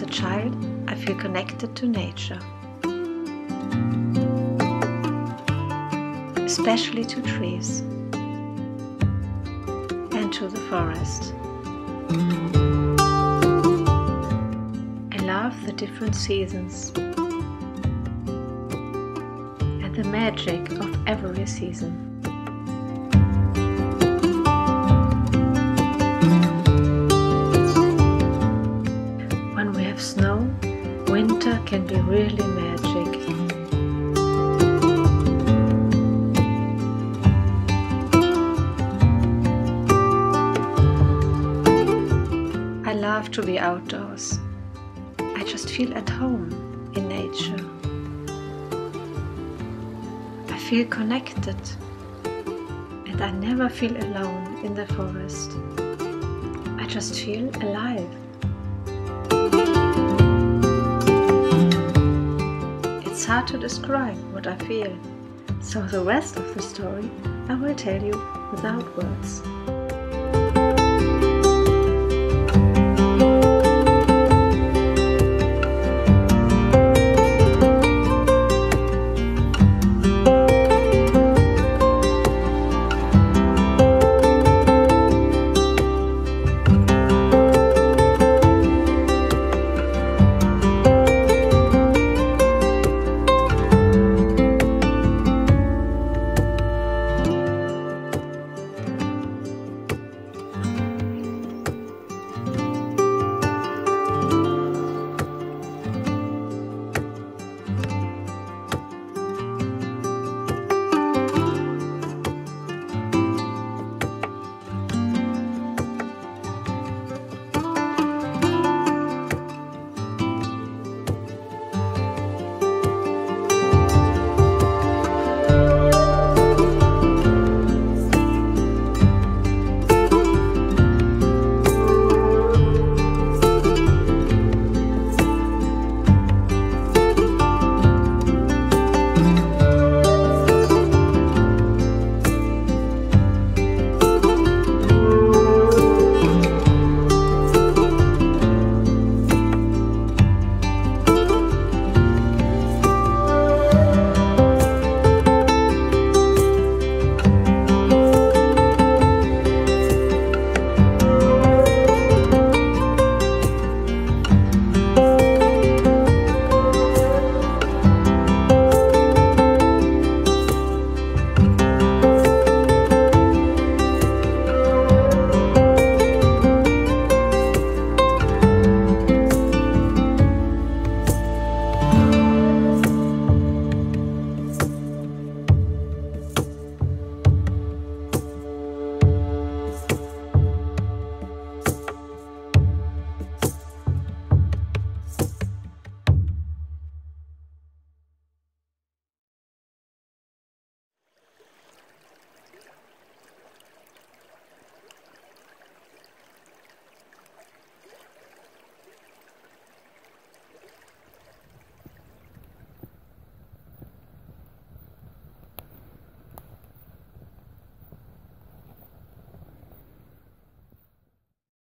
child, I feel connected to nature, especially to trees and to the forest. I love the different seasons and the magic of every season. When we have snow, winter can be really magic. I love to be outdoors. I just feel at home in nature. I feel connected and I never feel alone in the forest. I just feel alive. It's hard to describe what I feel, so the rest of the story I will tell you without words.